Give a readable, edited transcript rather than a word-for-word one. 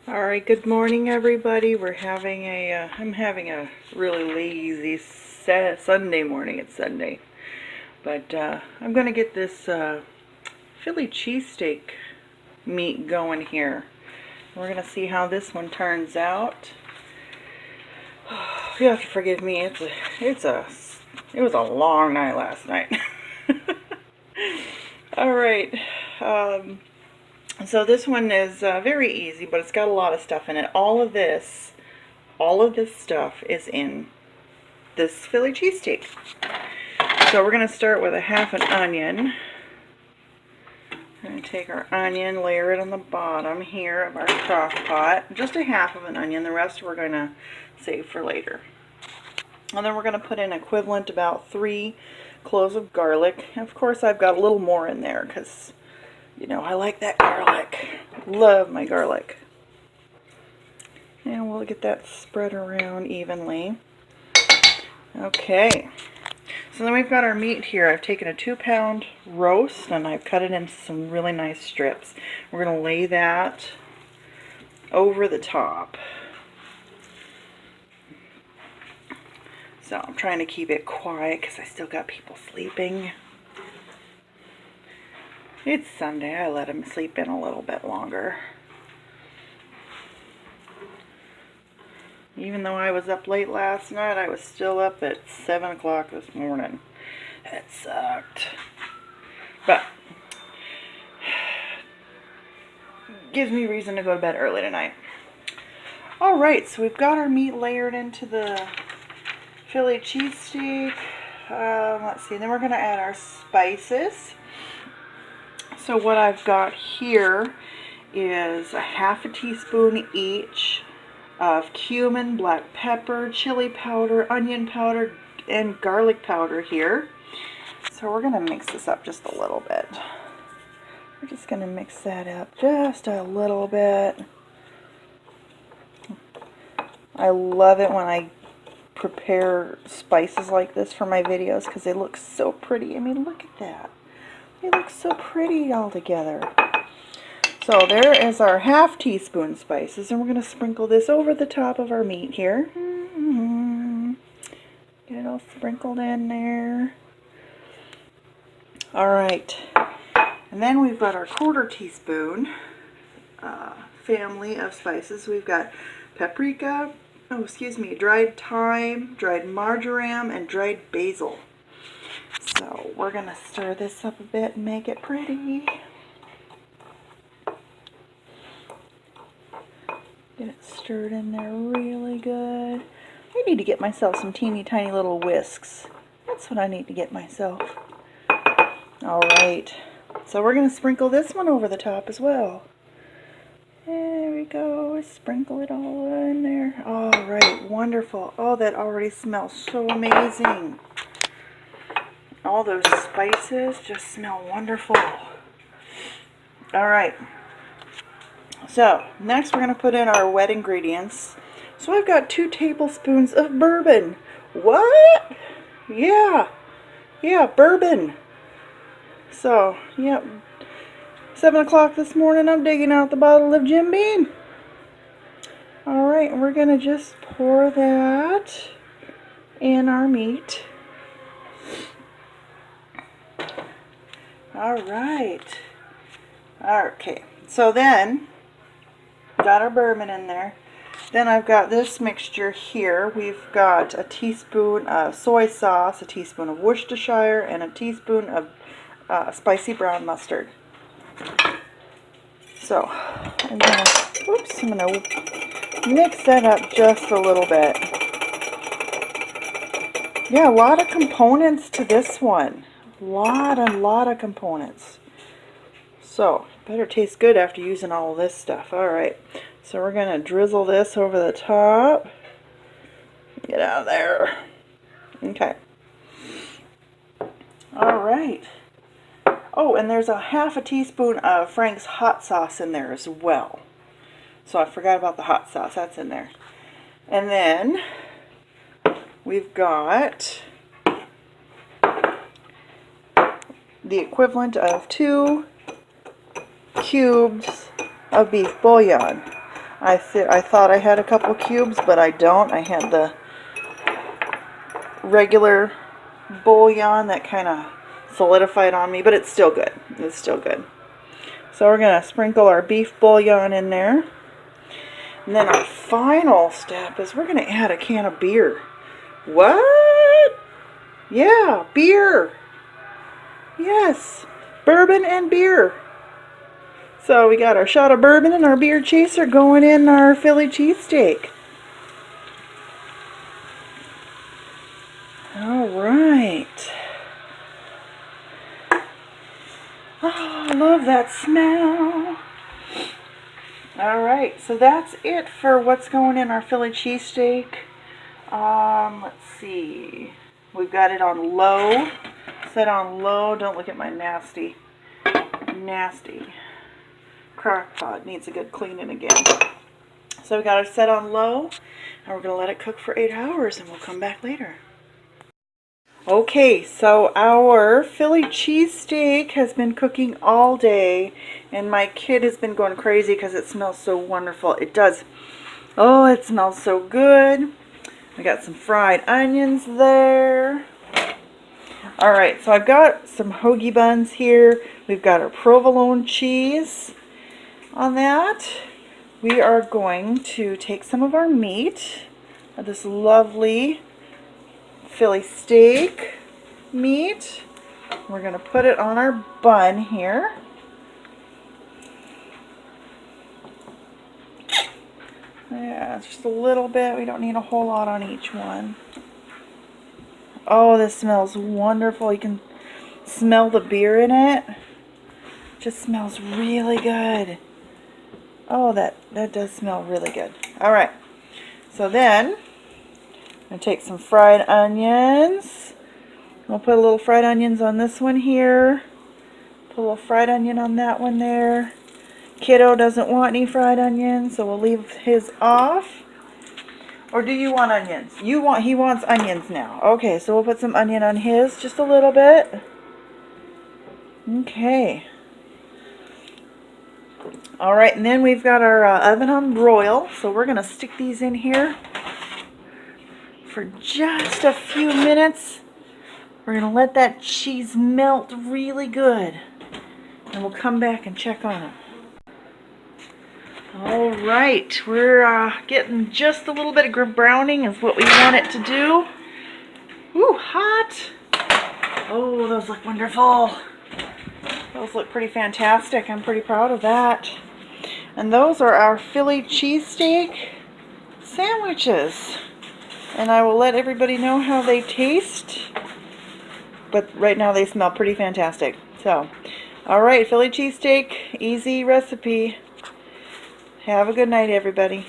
All right, good morning, everybody. I'm having a really lazy Sunday morning. It's Sunday, but I'm gonna get this Philly cheesesteak meat going here. We're gonna see how this one turns out. You have to forgive me. It was a long night last night. All right. So this one is very easy, but it's got a lot of stuff in it. All of this stuff is in this Philly cheesesteak. So we're going to start with a half an onion. We're going to take our onion, layer it on the bottom here of our crock pot. Just a half of an onion. The rest we're going to save for later. And then we're going to put in equivalent about 3 cloves of garlic. And of course, I've got a little more in there because, you know, I like that garlic. Love my garlic. And we'll get that spread around evenly. Okay. So then we've got our meat here. I've taken a 2-pound roast and I've cut it into some really nice strips. We're going to lay that over the top. So I'm trying to keep it quiet because I still got people sleeping. It's Sunday. I let them sleep in a little bit longer. Even though I was up late last night, I was still up at 7 o'clock this morning. That sucked. But gives me reason to go to bed early tonight. Alright, so we've got our meat layered into the Philly cheesesteak. Let's see, then we're going to add our spices. So what I've got here is a half a teaspoon each of cumin, black pepper, chili powder, onion powder, and garlic powder here. So we're going to mix this up just a little bit. We're just going to mix that up just a little bit. I love it when I prepare spices like this for my videos because they look so pretty. I mean, look at that. They look so pretty all together. So there is our half teaspoon spices, and we're going to sprinkle this over the top of our meat here. Get it all sprinkled in there. Alright. And then we've got our 1/4 teaspoon family of spices. We've got paprika, dried thyme, dried marjoram, and dried basil. So we're going to stir this up a bit and make it pretty. Get it stirred in there really good. I need to get myself some teeny tiny little whisks. That's what I need to get myself. Alright, so we're going to sprinkle this one over the top as well. There we go, sprinkle it all in there. Alright, wonderful. Oh, that already smells so amazing. All those spices just smell wonderful. Alright. So, next we're going to put in our wet ingredients. So I've got 2 tablespoons of bourbon. What? Yeah, bourbon. So, yep. 7 o'clock this morning, I'm digging out the bottle of Jim Beam. Alright, and we're going to just pour that in our meat. Alright. Okay, so then, got our bourbon in there. Then I've got this mixture here. We've got a teaspoon of soy sauce, a teaspoon of Worcestershire, and a teaspoon of spicy brown mustard. So, I'm going to mix that up just a little bit. Yeah, a lot of components to this one. A lot of components. So, better taste good after using all of this stuff. Alright, so we're going to drizzle this over the top. Get out of there. Okay. Alright. Oh, and there's a half a teaspoon of Frank's hot sauce in there as well. So I forgot about the hot sauce. That's in there. And then we've got the equivalent of 2 cubes of beef bouillon. I thought I had a couple cubes, but I don't. I had the regular bouillon that kind of solidified on me, but it's still good. It's still good. So we're going to sprinkle our beef bouillon in there. And then our final step is we're going to add a can of beer. What? Yeah, beer. Yes, bourbon and beer. So we got our shot of bourbon and our beer chaser going in our Philly cheesesteak. All right. Oh, I love that smell. All right, so that's it for what's going in our Philly cheesesteak. Let's see. We've got it on low. Set on low. Don't look at my nasty crock pot. Needs a good cleaning again. So we got it set on low, and we're going to let it cook for 8 hours, and we'll come back later. Okay, so our Philly cheesesteak has been cooking all day, and my kid has been going crazy because it smells so wonderful. It does. Oh, it smells so good. We got some fried onions there. All right, so I've got some hoagie buns here. We've got our provolone cheese on that. We are going to take some of our meat, this lovely Philly steak meat. We're going to put it on our bun here. Yeah, just a little bit. We don't need a whole lot on each one. Oh, this smells wonderful. You can smell the beer in it. Just smells really good. Oh, that does smell really good. All right. So then, I'm going to take some fried onions. We'll put a little fried onions on this one here. Put a little fried onion on that one there. Kiddo doesn't want any fried onions, so we'll leave his off. Or do you want onions? He wants onions now. Okay, so we'll put some onion on his, just a little bit. Okay. All right, and then we've got our oven on broil, so we're going to stick these in here for just a few minutes. We're going to let that cheese melt really good, and we'll come back and check on it. All right, we're getting just a little bit of browning is what we want it to do. Ooh, hot. Oh, those look wonderful. Those look pretty fantastic. I'm pretty proud of that. And those are our Philly cheesesteak sandwiches. And I will let everybody know how they taste. But right now they smell pretty fantastic. So, all right, Philly cheesesteak, easy recipe. Have a good night, everybody.